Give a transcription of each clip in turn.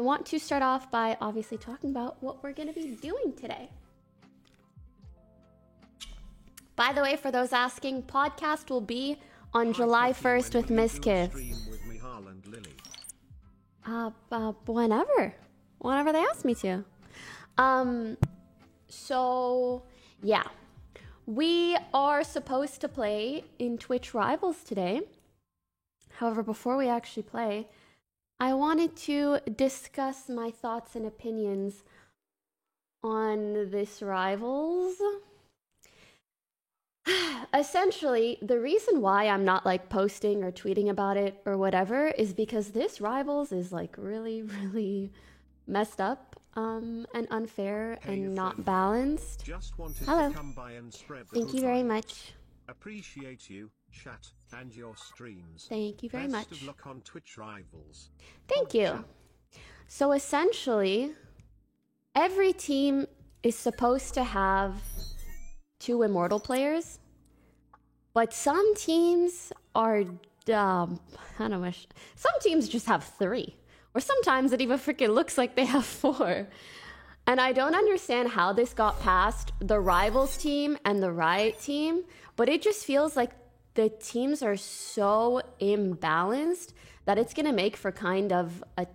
want to start off by obviously talking about what we're going to be doing today. By the way, for those asking, podcast will be on July 1st with Mizkif. Whenever they ask me to. So yeah, we are supposed to play in Twitch Rivals today. However, before we actually play, I wanted to discuss my thoughts and opinions on this Rivals. Essentially, the reason why I'm not like posting or tweeting about it or whatever is because this Rivals is like really, really messed up and unfair and not balanced. Hello. Thank you very much. Appreciate you, chat, and your streams. Thank you very much. Best of luck on Twitch Rivals. Thank you. So essentially, every team is supposed to have 2 Immortal players, but some teams are some teams just have 3, or sometimes it even freaking looks like they have 4. And I don't understand how this got past the Rivals team and the Riot team, but it just feels like the teams are so imbalanced that it's gonna make for kind of a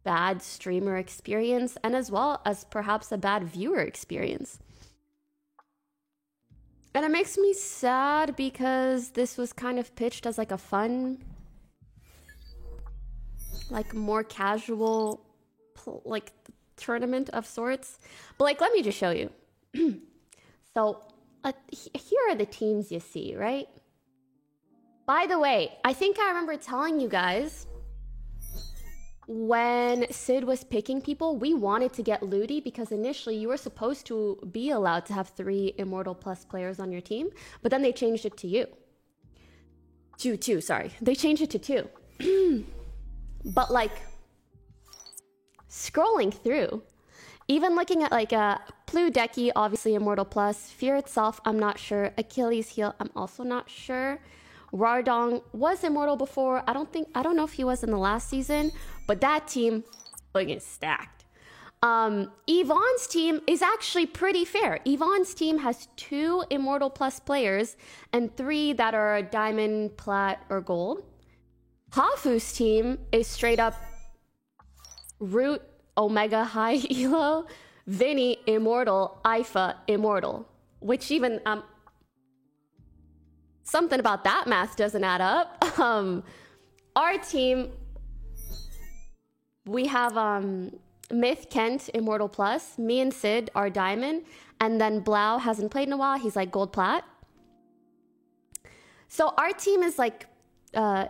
bad streamer experience, and as well as perhaps a bad viewer experience. And it makes me sad because this was kind of pitched as like a fun, like more casual, like tournament of sorts. But like, let me just show you. So here are the teams you see, right? By the way, I think I remember telling you guys when Sid was picking people, we wanted to get Ludi because initially you were supposed to be allowed to have 3 Immortal Plus players on your team, but then they changed it to you. Two, sorry. They changed it to 2. But like, scrolling through, even looking at like Plu Decky, obviously Immortal Plus, Fear itself, I'm not sure. Achilles Heel, I'm also not sure. Rardong was Immortal before. I don't know if he was in the last season, but that team fucking stacked. Yvonne's team is actually pretty fair. Yvonne's team has 2 Immortal Plus players and 3 that are Diamond, Plat, or Gold. Hafu's team is straight up Root, Omega, High Elo, Vinny, Immortal, Ifa, Immortal. Which even, something about that math doesn't add up. Our team, we have Myth, Kent, Immortal Plus. Me and Sid are Diamond. And then Blau hasn't played in a while. He's like Gold Plat. So our team is like,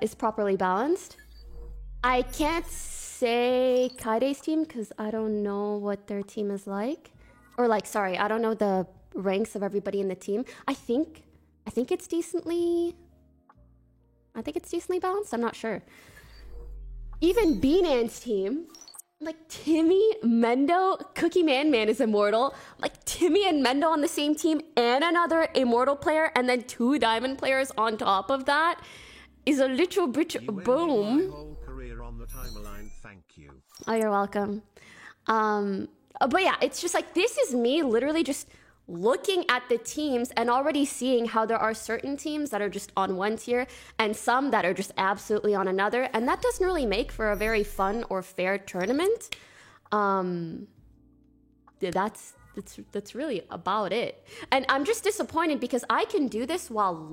is properly balanced. I can't say Kaide's team because I don't know what their team is like. Or like, sorry, I don't know the ranks of everybody in the team. I think it's decently balanced. I'm not sure. Even Bnan's team, like Timmy, Mendo, Cookie Man is Immortal. Like Timmy and Mendo on the same team and another Immortal player and then 2 Diamond players on top of that is a literal bitch boom. My whole career on the timeline, thank you. Oh, you're welcome. But yeah, it's just like, this is me literally just looking at the teams and already seeing how there are certain teams that are just on one tier and some that are just absolutely on another. And that doesn't really make for a very fun or fair tournament. That's really about it. And I'm just disappointed because I can do this while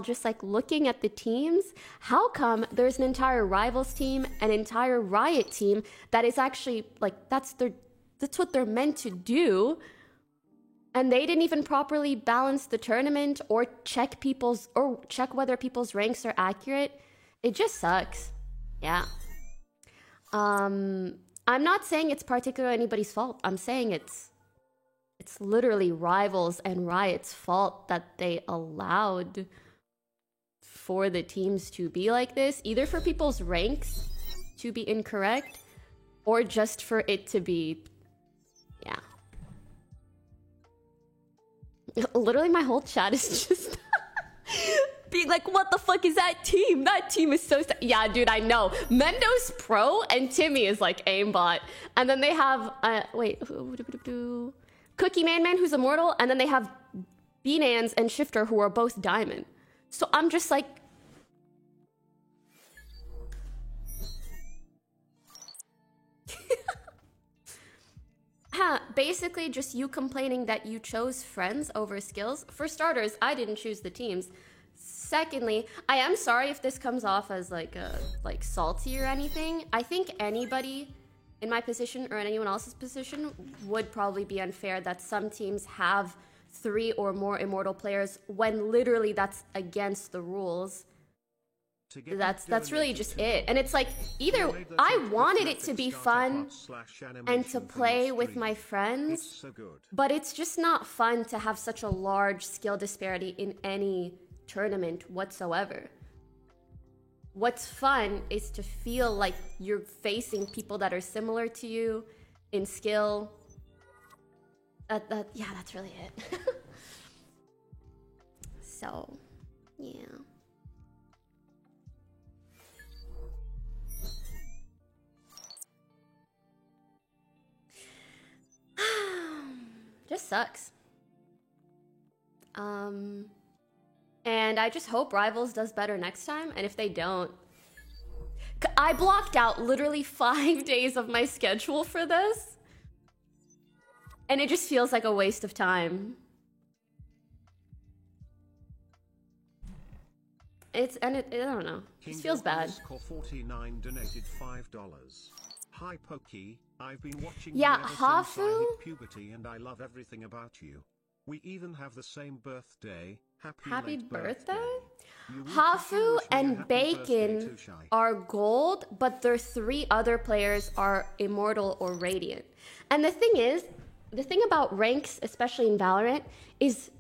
just like looking at the teams. How come there's an entire Rivals team, an entire Riot team that is actually like, that's what they're meant to do, and they didn't even properly balance the tournament or check whether people's ranks are accurate? It just sucks. Yeah. I'm not saying it's particularly anybody's fault. I'm saying it's literally Rivals and Riot's fault that they allowed for the teams to be like this, either for people's ranks to be incorrect or just for it to be, yeah. Literally my whole chat is just being like, what the fuck is that team? That team is so... Yeah, dude, I know. Mendo's pro and Timmy is like aimbot. And then they have... Cookie Man Man, who's immortal. And then they have Beanans and Shifter, who are both diamond. So I'm just like... Basically just you complaining that you chose friends over skills. For starters, I didn't choose the teams. Secondly, I am sorry if this comes off as like salty or anything. I think anybody in my position or in anyone else's position would probably be unfair that some teams have 3 or more immortal players when literally that's against the rules. That's really just it. And it's like, either I wanted it to be fun and to play with my friends, but it's just not fun to have such a large skill disparity in any tournament whatsoever. What's fun is to feel like you're facing people that are similar to you in skill. Yeah, that's really it. So, yeah. Just sucks. And I just hope Rivals does better next time, and if they don't... I blocked out literally 5 days of my schedule for this, and it just feels like a waste of time. I don't know. It just feels bad. 49 donated $5. Hi Pokey, I've been watching yeah, you ever Hafu? since I hit puberty and I love everything about you. We even have the same birthday. Happy birthday? Hafu and Bacon are gold, but their 3 other players are immortal or radiant. And the thing about ranks, especially in Valorant, is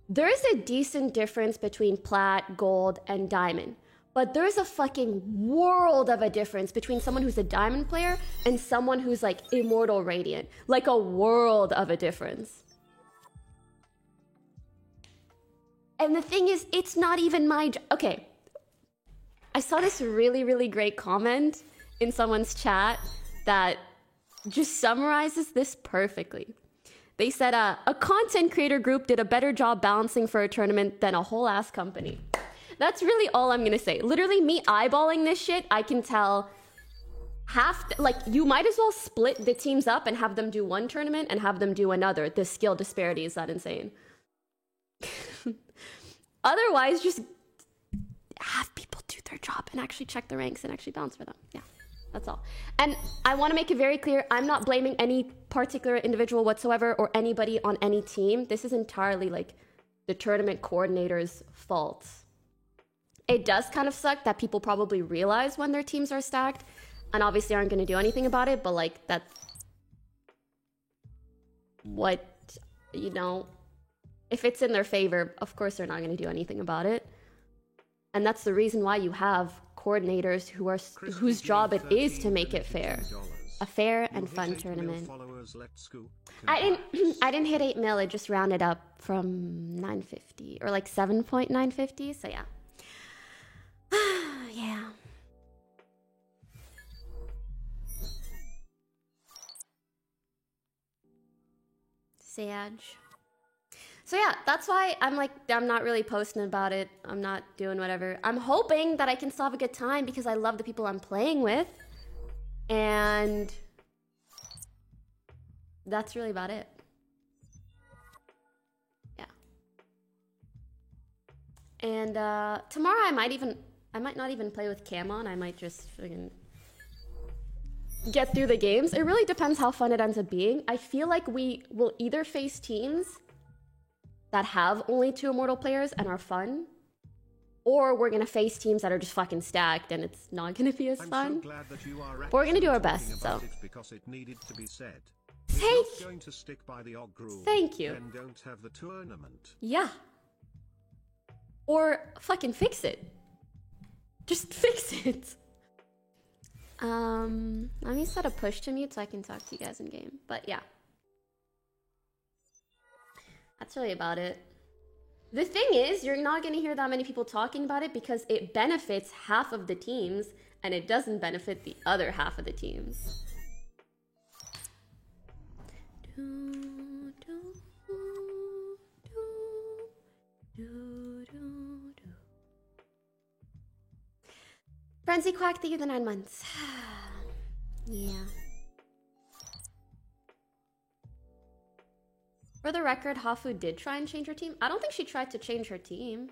there is a decent difference between plat, gold, and diamond. But there's a fucking world of a difference between someone who's a diamond player and someone who's like immortal radiant. Like a world of a difference. And the thing is, it's not even my job. Okay. I saw this really, really great comment in someone's chat that just summarizes this perfectly. They said, a content creator group did a better job balancing for a tournament than a whole ass company. That's really all I'm gonna say. Literally, me eyeballing this shit, I can tell you might as well split the teams up and have them do one tournament and have them do another. The skill disparity is that insane. Otherwise, just have people do their job and actually check the ranks and actually balance for them. Yeah, that's all. And I want to make it very clear, I'm not blaming any particular individual whatsoever or anybody on any team. This is entirely like the tournament coordinator's fault. It does kind of suck that people probably realize when their teams are stacked and obviously aren't going to do anything about it, but like that's what, you know, if it's in their favor, of course they're not going to do anything about it. And that's the reason why you have coordinators whose job it is to make it fair. A fair and fun tournament. I didn't hit 8 mil, it just rounded up from 950 or like 7.950, so yeah. Yeah. Sage. So yeah, that's why I'm not really posting about it. I'm not doing whatever. I'm hoping that I can still have a good time because I love the people I'm playing with. And that's really about it. Yeah. And tomorrow I might not even play with cam on. I might just friggin' get through the games. It really depends how fun it ends up being. I feel like we will either face teams that have only 2 immortal players and are fun, or we're gonna face teams that are just fucking stacked and it's not gonna be as fun. So glad that you are but we're gonna do our best, so. Because it needed to be said. Going to stick by the OG rule, thank you. Then don't have the tournament. Yeah. Or fucking fix it. Just fix it. Let me set a push to mute so I can talk to you guys in game. But yeah. That's really about it. The thing is, you're not going to hear that many people talking about it because it benefits half of the teams and it doesn't benefit the other half of the teams. Frenzy Quack, thank you the 9 months. Yeah. For the record, Hafu did try and change her team. I don't think she tried to change her team.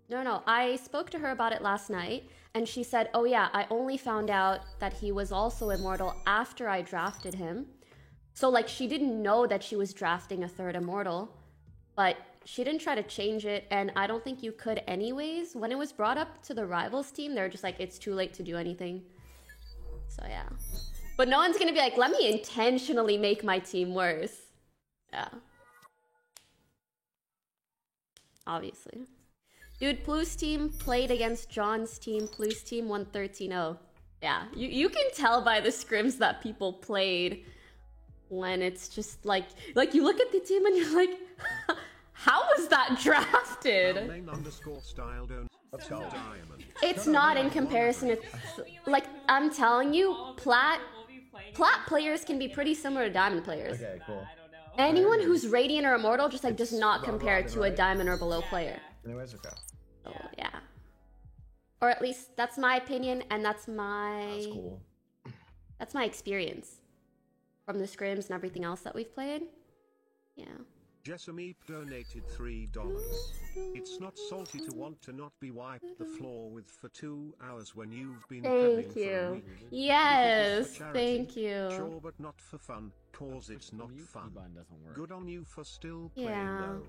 No. I spoke to her about it last night, and she said, oh yeah, I only found out that he was also immortal after I drafted him. So, like, she didn't know that she was drafting a third immortal, but she didn't try to change it, and I don't think you could anyways. When it was brought up to the rivals team, they were just like, it's too late to do anything. So, yeah. But no one's gonna be like, let me intentionally make my team worse. Yeah. Obviously. Dude, Plu's team played against John's team. Plu's team won 13-0. Yeah, you can tell by the scrims that people played when it's just like you look at the team and you're like, how was that drafted? It's not in comparison. It's like, I'm telling you, Plat players can be pretty similar to Diamond players. Okay, cool. Anyone who's Radiant or Immortal just like does not compare to a Diamond or below player. Anyways, okay. So, yeah. Or at least that's my opinion, and that's my... That's cool. That's my experience. From the scrims and everything else that we've played. Yeah. Jessamine donated $3. It's not salty to want to not be wiped the floor with for 2 hours when you've been Thank for a week. Yes, thank you. Sure, but not for fun, cause it's not fun. Good on you for still playing though.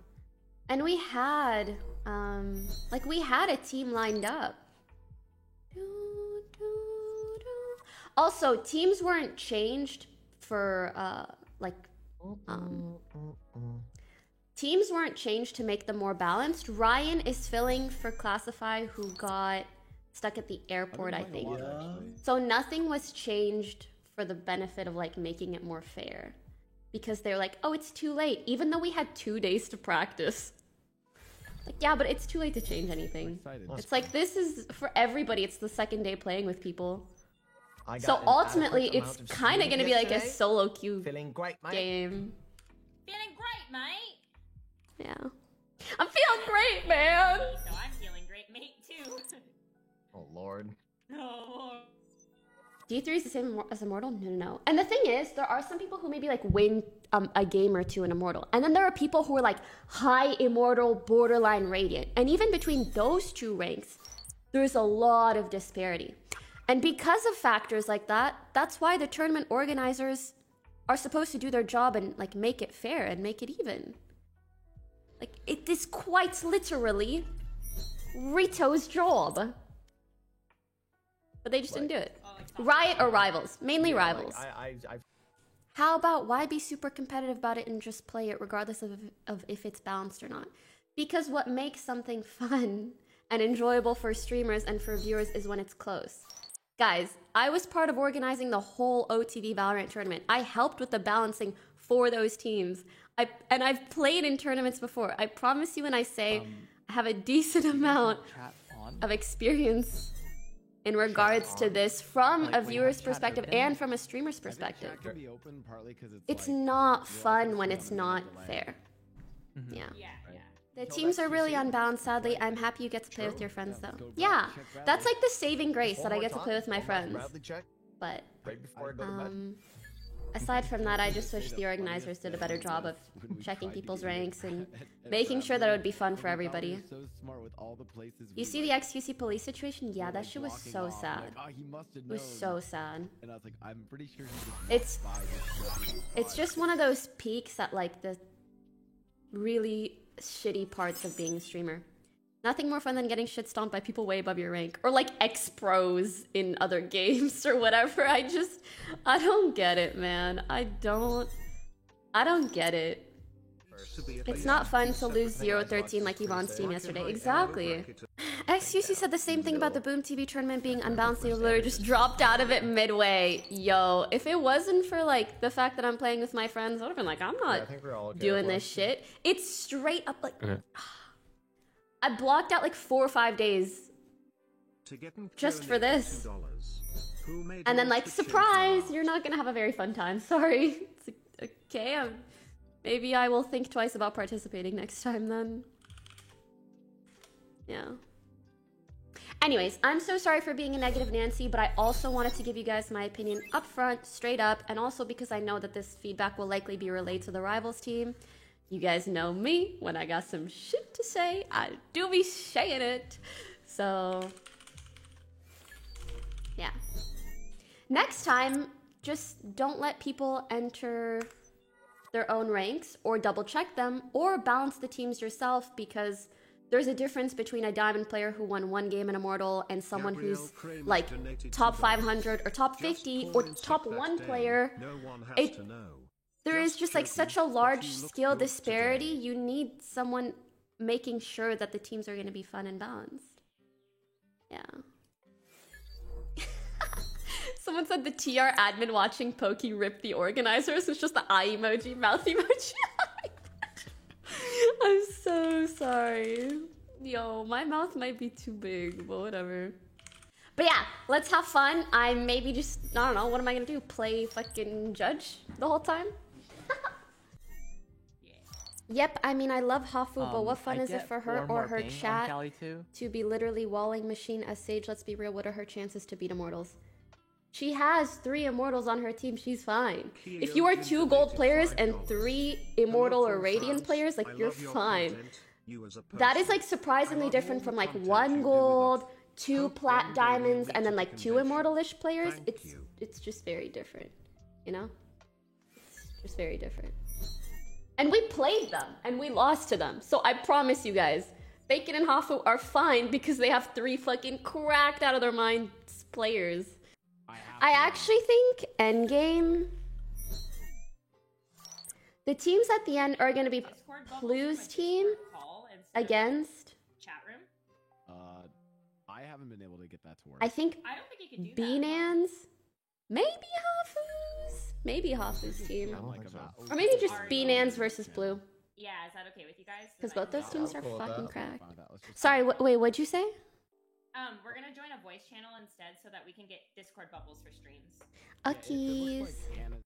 And we had, we had a team lined up. Also, teams weren't changed for, teams weren't changed to make them more balanced. Ryan is filling for Classify, who got stuck at the airport, I think. So nothing was changed for the benefit of, like, making it more fair. Because they're like, oh, it's too late, even though we had 2 days to practice. Like, yeah, but it's too late to change anything. It's like, this is, for everybody, it's the second day playing with people. So ultimately, it's kind of going to be like a solo queue Feeling great, mate. game. Feeling great, mate. Yeah. I'm feeling great, man! So I'm feeling great, mate, too. Oh, Lord. Oh. D3 is the same as Immortal? No. And the thing is, there are some people who maybe like win a game or two in Immortal. And then there are people who are like high Immortal, borderline Radiant. And even between those two ranks, there's a lot of disparity. And because of factors like that, that's why the tournament organizers are supposed to do their job and like make it fair and make it even. Like, it is quite literally Rito's job. But they just didn't do it. Riot or Rivals? Mainly Rivals. How about why be super competitive about it and just play it regardless of if it's balanced or not? Because what makes something fun and enjoyable for streamers and for viewers is when it's close. Guys, I was part of organizing the whole OTV Valorant tournament. I helped with the balancing for those teams. And I've played in tournaments before. I promise you when I say I have a decent amount of experience in regards to this from a viewer's perspective and from a streamer's perspective. It's not fun when it's not fair. Yeah. The teams are really unbalanced, sadly. I'm happy you get to play with your friends, though. Yeah, that's like the saving grace that I get to play with my friends. But, aside from that, I just wish the organizers did a better job of checking people's ranks and making sure that it would be fun for everybody. You see the XQC police situation? Yeah, that shit was so sad. It was so sad. It's just one of those peaks at like the really shitty parts of being a streamer. Nothing more fun than getting shit stomped by people way above your rank. Or like ex-pros in other games or whatever. I don't get it, man. I don't get it. It's not fun to lose 0-13 like Yvonne's team yesterday. Exactly. XQC said the same thing about the Boom TV tournament being unbalanced. They literally just dropped out of it midway. Yo, if it wasn't for like the fact that I'm playing with my friends, I would have been like, I'm not doing this shit. It's straight up like... I blocked out like 4 or 5 days just for this. And then like, surprise, you're not gonna have a very fun time. Sorry. It's like, okay, maybe I will think twice about participating next time then. Yeah. Anyways, I'm so sorry for being a negative Nancy, but I also wanted to give you guys my opinion up front, straight up, and also because I know that this feedback will likely be relayed to the Rivals team. You guys know me. When I got some shit to say, I do be saying it. So, yeah. Next time, just don't let people enter their own ranks or double check them or balance the teams yourself, because there's a difference between a diamond player who won 1 game in Immortal and someone who's like top 500 or top 50 or top 1 player. There is just like such a large skill disparity. You need someone making sure that the teams are going to be fun and balanced. Yeah. Someone said the TR admin watching Pokey rip the organizers. It's just the eye emoji, mouth emoji. I'm so sorry. Yo, my mouth might be too big, but whatever. But yeah, let's have fun. I maybe just, I don't know, what am I gonna do? Play fucking judge the whole time? Yep, I mean, I love Hafu, but what fun is it for her or her chat to be literally walling machine as Sage? Let's be real, what are her chances to beat Immortals? She has 3 Immortals on her team, she's fine. If you are 2 gold players and 3 Immortal or Radiant players, like, you're fine. That is, like, surprisingly different from, like, 1 gold, 2 plat diamonds, and then, like, 2 Immortal-ish players. It's just very different, you know? It's just very different. And we played them, and we lost to them. So I promise you guys, Bacon and Hafu are fine because they have 3 fucking cracked out of their minds players. I actually think endgame, the teams at the end are going to be Plu's team against... Chat room? I haven't been able to get that to work. I think I don't think you can do B-Nan's, maybe Hafu's team. Like about, Or maybe just B-Nan's versus Blue. Yeah, is that okay with you guys? Because both those teams are fucking cracked. Let's just- Sorry, wait, what'd you say? We're gonna join a voice channel instead so that we can get Discord bubbles for streams. Uckies. Hannah